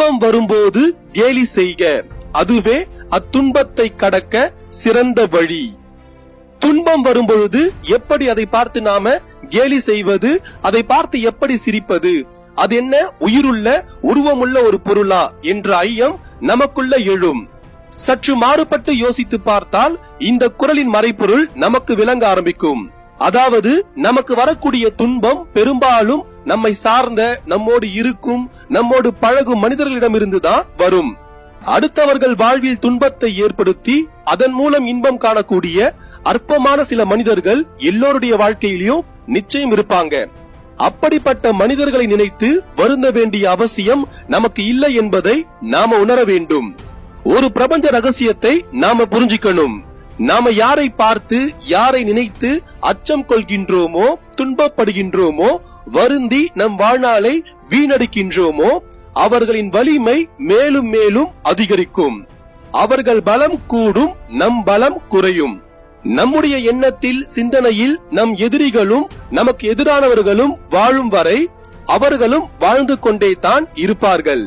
துன்பம் வரும்போது கேலி செய்க, அதுவே அத்துன்பத்தை கடக்க சிறந்த வழி. துன்பம் வரும்பொழுது எப்படி அதை பார்த்து நாம கேலி செய்வது, அதை பார்த்து எப்படி சிரிப்பது, அது என்ன உயிருள்ள உருவமுள்ள ஒரு பொருளா என்ற ஐயம் நமக்குள்ள எழும். சற்று மாறுபட்டு யோசித்து பார்த்தால் இந்த குறளின் மறைப்பொருள் நமக்கு விளங்க ஆரம்பிக்கும். அதாவது நமக்கு வரக்கூடிய துன்பம் பெரும்பாலும் நம்மை சார்ந்த, நம்மோடு இருக்கும், நம்மோடு பழகும் மனிதர்களிடமிருந்துதான் வரும். அடுத்தவர்கள் வாழ்வில் துன்பத்தை ஏற்படுத்தி அதன் மூலம் இன்பம் காணக்கூடிய அற்பமான சில மனிதர்கள் எல்லோருடைய வாழ்க்கையிலும் நிச்சயம் இருப்பாங்க. அப்படிப்பட்ட மனிதர்களை நினைத்து வருந்த வேண்டிய அவசியம் நமக்கு இல்லை என்பதை நாம உணர வேண்டும். ஒரு பிரபஞ்ச ரகசியத்தை நாம புரிஞ்சுக்கணும். நாம யாரை பார்த்து, யாரை நினைத்து அச்சம் கொள்கின்றோமோ, துன்பப்படுகின்றோமோ, வருந்தி நம் வாழ்நாளை வீணடிக்கின்றோமோ, அவர்களின் வலிமை மேலும் மேலும் அதிகரிக்கும். அவர்கள் பலம் கூடும், நம் பலம் குறையும். நம்முடைய எண்ணத்தில், சிந்தனையில் நம் எதிரிகளும் நமக்கு எதிரானவர்களும் வாழும் வரை அவர்களும் வாழ்ந்து கொண்டே தான் இருப்பார்கள்.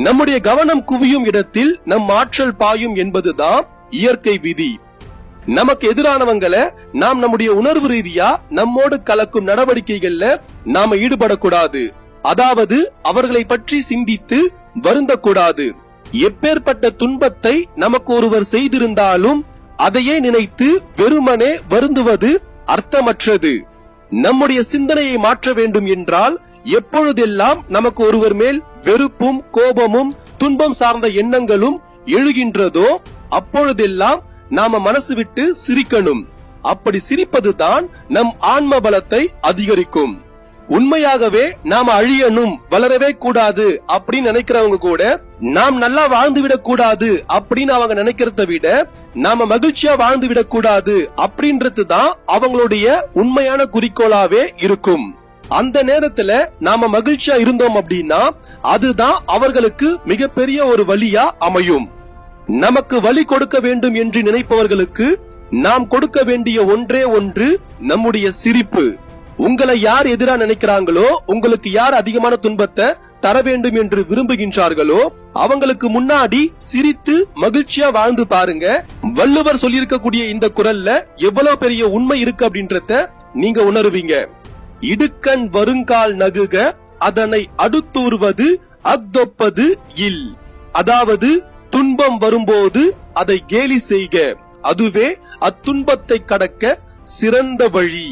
நம்முடைய கவனம் குவியும் இடத்தில் நம் ஆற்றல் பாயும் என்பதுதான் இயற்கை விதி. நமக்கு எதிரானவங்களை நாம் நம்முடைய உணர்வு ரீதியா நம்மோடு கலக்கும் நடவடிக்கைகள்ல நாம ஈடுபடக்கூடாது. அதாவது அவர்களை பற்றி சிந்தித்து வருந்தக்கூடாது. எப்பேற்பட்ட துன்பத்தை நமக்கு ஒருவர் செய்திருந்தாலும் அதையே நினைத்து வெறுமனே வருந்துவது அர்த்தமற்றது. நம்முடைய சிந்தனையை மாற்ற வேண்டும் என்றால் எப்பொழுதெல்லாம் நமக்கு ஒருவர் மேல் வெறுப்பும் கோபமும் துன்பம் சார்ந்த எண்ணங்களும் எழுகின்றதோ அப்பொழுதெல்லாம் நாம மனசு விட்டு சிரிக்கணும். அப்படி சிரிப்பதுதான் நம் ஆன்ம பலத்தை அதிகரிக்கும். உண்மையாகவே நாம அழியணும், வளரவே கூடாது அப்படின்னு நினைக்கிறவங்க கூட நாம் நல்லா வாழ்ந்து விடக் கூடாது அப்படின்னு அவங்க நினைக்கிறத விட நாம மகிழ்ச்சியா வாழ்ந்து விடக் கூடாது அப்படின்றது தான் அவங்களுடைய உண்மையான குறிக்கோளாவே இருக்கும். அந்த நேரத்துல நாம மகிழ்ச்சியா இருந்தோம் அப்படின்னா அதுதான் அவர்களுக்கு மிகப்பெரிய ஒரு வலியா அமையும். நமக்கு வலி கொடுக்க வேண்டும் என்று நினைப்பவர்களுக்கு நாம் கொடுக்க வேண்டிய ஒன்றே ஒன்று நம்முடைய சிரிப்பு. உங்களை யார் எதிரா நினைக்கிறாங்களோ, உங்களுக்கு யார் அதிகமான துன்பத்தை தர வேண்டும் என்று விரும்புகின்றார்களோ அவங்களுக்கு முன்னாடி சிரித்து மகிழ்ச்சியா வாழ்ந்து பாருங்க. வள்ளுவர் சொல்லியிருக்கக்கூடிய இந்த குறள்ல எவ்வளவு பெரிய உண்மை இருக்கு அப்படின்றத நீங்க உணருவீங்க. இடுக்கண் வருங்கால் நகுக, அதனை அடுத்தூர்வது அக்தொப்பது இல். அதாவது துன்பம் வரும்போது அதை கேலி செய்க, அதுவே அத்துன்பத்தை கடக்க சிறந்த வழி.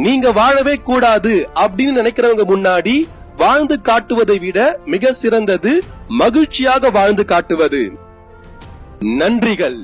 நீங்க வாழவே கூடாது அப்படின்னு நினைக்கிறவங்க முன்னாடி வாழ்ந்து காட்டுவதை விட மிக சிறந்தது மகிழ்ச்சியாக வாழ்ந்து காட்டுவது. நன்றிகள்.